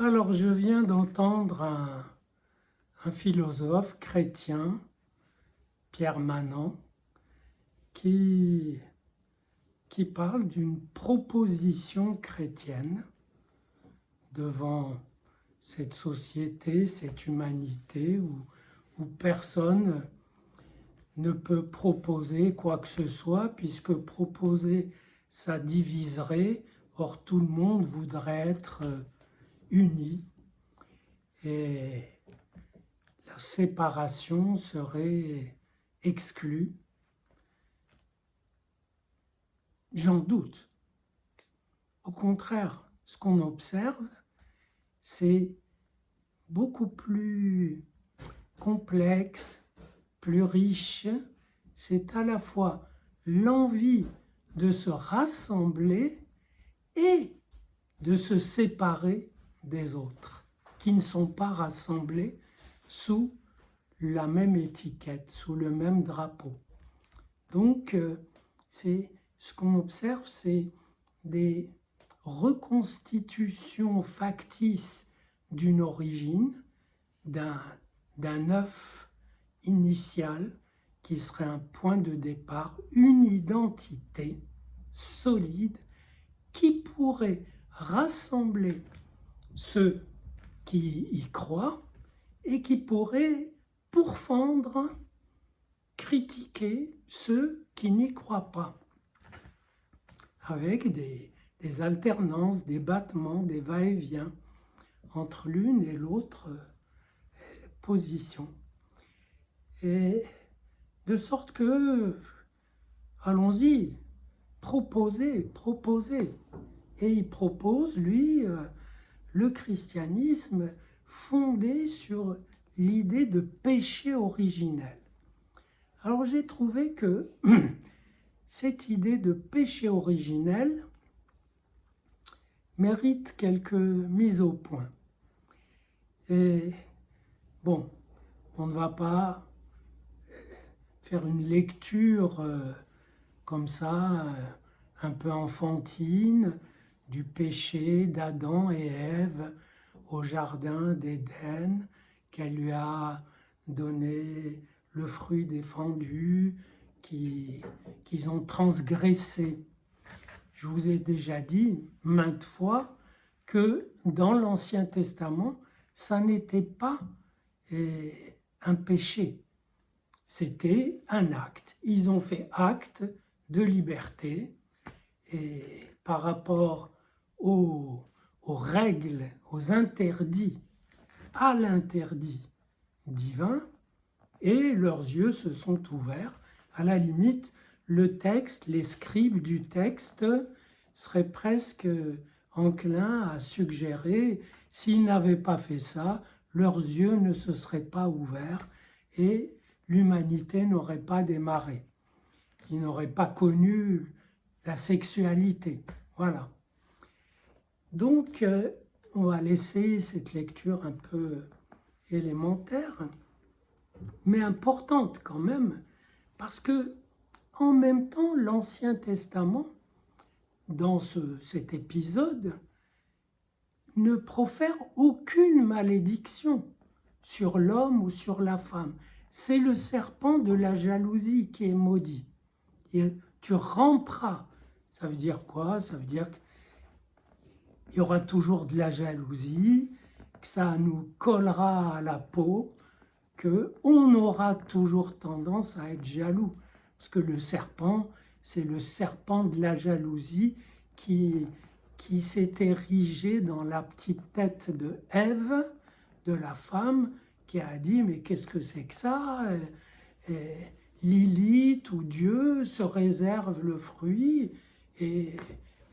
Alors, je viens d'entendre un philosophe chrétien, Pierre Manant, qui parle d'une proposition chrétienne devant cette société, cette humanité où personne ne peut proposer quoi que ce soit, puisque proposer, ça diviserait. Or, tout le monde voudrait être uni et la séparation serait exclue. J'en doute. Au contraire, ce qu'on observe, c'est beaucoup plus complexe, plus riche. C'est à la fois l'envie de se rassembler et de se séparer des autres, qui ne sont pas rassemblés sous la même étiquette, sous le même drapeau. Donc, ce qu'on observe, c'est des reconstitutions factices d'une origine, d'un œuf initial qui serait un point de départ, une identité solide qui pourrait rassembler ceux qui y croient et qui pourrait pourfendre, critiquer ceux qui n'y croient pas, avec des alternances, des battements, des va-et-vient entre l'une et l'autre position. Et de sorte que, allons-y, proposez. Et il propose, lui, le christianisme fondé sur l'idée de péché originel. Alors j'ai trouvé que cette idée de péché originel mérite quelques mises au point. Et bon, on ne va pas faire une lecture comme ça, un peu enfantine, du péché d'Adam et Ève au jardin d'Éden, qu'elle lui a donné le fruit défendu, qu'ils ont transgressé. Je vous ai déjà dit maintes fois que dans l'Ancien Testament, ça n'était pas un péché, c'était un acte. Ils ont fait acte de liberté et par rapport aux règles, aux interdits, à l'interdit divin, et leurs yeux se sont ouverts. À la limite, le texte, les scribes du texte seraient presque enclins à suggérer, s'ils n'avaient pas fait ça, leurs yeux ne se seraient pas ouverts et l'humanité n'aurait pas démarré. Ils n'auraient pas connu la sexualité. Voilà. Donc, on va laisser cette lecture un peu élémentaire, mais importante quand même, parce que en même temps, l'Ancien Testament, dans cet épisode, ne profère aucune malédiction sur l'homme ou sur la femme. C'est le serpent de la jalousie qui est maudit. Et tu ramperas. Ça veut dire quoi? Ça veut dire qu'il y aura toujours de la jalousie, que ça nous collera à la peau, qu'on aura toujours tendance à être jaloux. Parce que le serpent, c'est le serpent de la jalousie qui s'est érigé dans la petite tête de Ève, de la femme, qui a dit « mais qu'est-ce que c'est que ça ?» Lilith ou Dieu se réserve le fruit et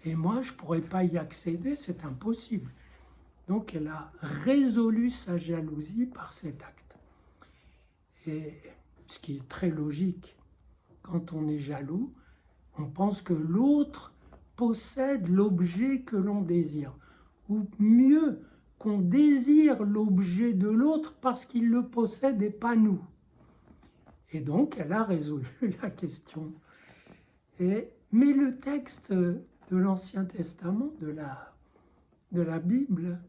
moi je ne pourrais pas y accéder, c'est impossible. Donc elle a résolu sa jalousie par cet acte. Et ce qui est très logique, quand on est jaloux, on pense que l'autre possède l'objet que l'on désire. Ou mieux, qu'on désire l'objet de l'autre parce qu'il le possède et pas nous. Et donc, elle a résolu la question. Mais le texte de l'Ancien Testament, de la Bible,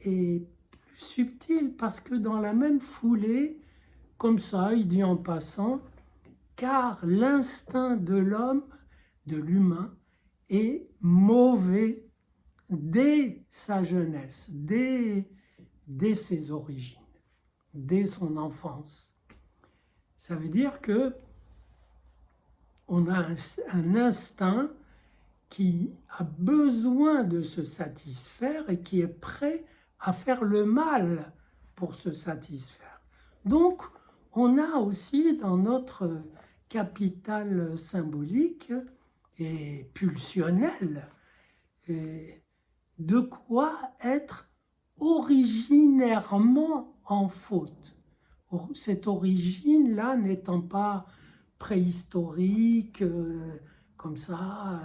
est plus subtil parce que dans la même foulée, comme ça, il dit en passant, car l'instinct de l'homme, de l'humain, est mauvais dès sa jeunesse, dès ses origines, dès son enfance. Ça veut dire que on a un instinct qui a besoin de se satisfaire et qui est prêt à faire le mal pour se satisfaire. Donc, on a aussi dans notre capital symbolique et pulsionnel de quoi être originairement en faute. Cette origine-là n'étant pas préhistorique, comme ça,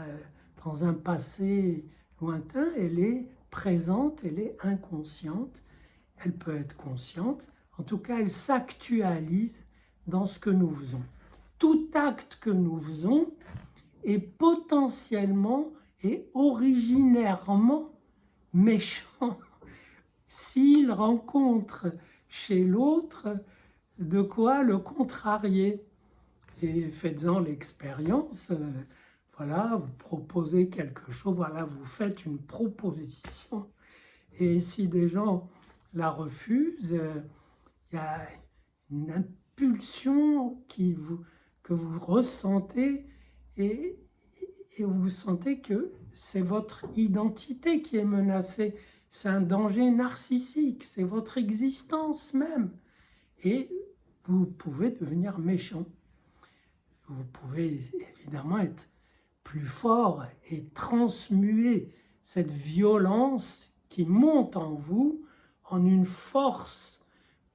dans un passé lointain, elle est présente, elle est inconsciente, elle peut être consciente, en tout cas elle s'actualise dans ce que nous faisons. Tout acte que nous faisons est potentiellement et originairement méchant s'il rencontre chez l'autre de quoi le contrarier. Et faites-en l'expérience, voilà, vous proposez quelque chose, voilà, vous faites une proposition, et si des gens la refusent, il y a une impulsion que vous ressentez, et vous sentez que c'est votre identité qui est menacée, c'est un danger narcissique, c'est votre existence même, et vous pouvez devenir méchant. Vous pouvez évidemment être plus fort et transmuer cette violence qui monte en vous en une force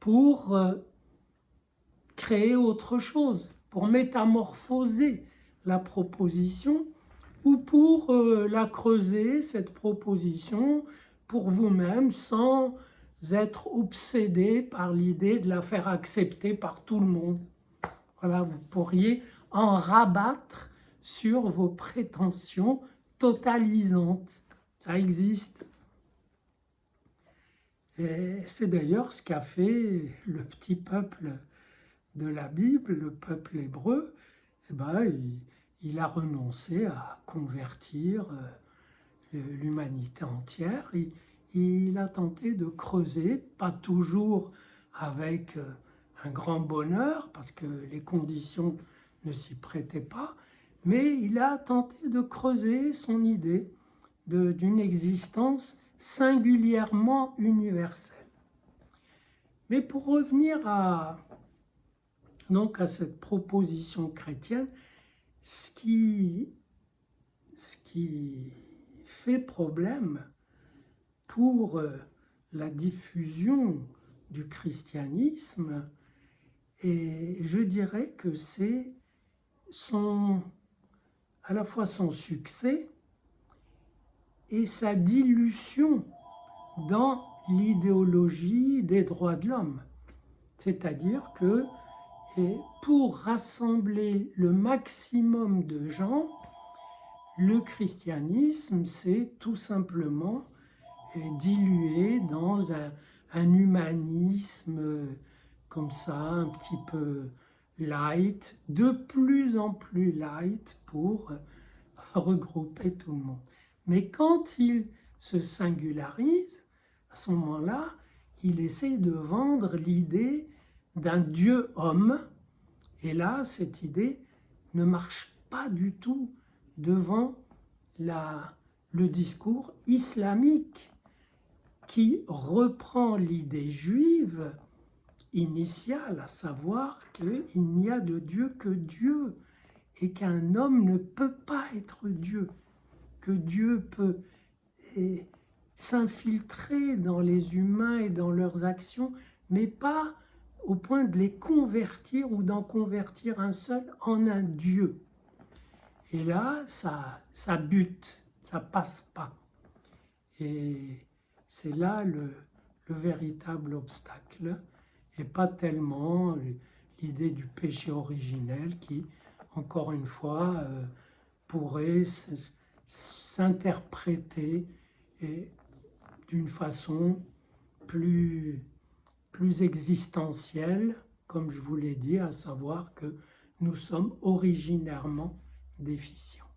pour créer autre chose, pour métamorphoser la proposition ou pour la creuser, cette proposition, pour vous-même sans être obsédé par l'idée de la faire accepter par tout le monde. Voilà, vous pourriez en rabattre sur vos prétentions totalisantes. Ça existe. Et c'est d'ailleurs ce qu'a fait le petit peuple de la Bible, le peuple hébreu. Eh ben, il a renoncé à convertir l'humanité entière. Il a tenté de creuser, pas toujours avec un grand bonheur, parce que les conditions ne s'y prêtaient pas, mais il a tenté de creuser son idée d'une existence singulièrement universelle. Mais pour revenir donc à cette proposition chrétienne, ce qui fait problème pour la diffusion du christianisme, et je dirais que c'est à la fois son succès et sa dilution dans l'idéologie des droits de l'homme. C'est-à-dire que pour rassembler le maximum de gens, le christianisme s'est tout simplement dilué dans un humanisme comme ça, un petit peu light, de plus en plus light pour regrouper tout le monde. Mais quand il se singularise, à ce moment-là, il essaie de vendre l'idée d'un Dieu homme, et là, cette idée ne marche pas du tout devant le discours islamique qui reprend l'idée juive initiale, à savoir qu'il n'y a de Dieu que Dieu et qu'un homme ne peut pas être Dieu, que Dieu peut s'infiltrer dans les humains et dans leurs actions, mais pas au point de les convertir ou d'en convertir un seul en un Dieu. Et là, ça bute, ça passe pas. Et c'est là le véritable obstacle, et pas tellement l'idée du péché originel qui, encore une fois, pourrait s'interpréter d'une façon plus existentielle, comme je vous l'ai dit, à savoir que nous sommes originairement déficients.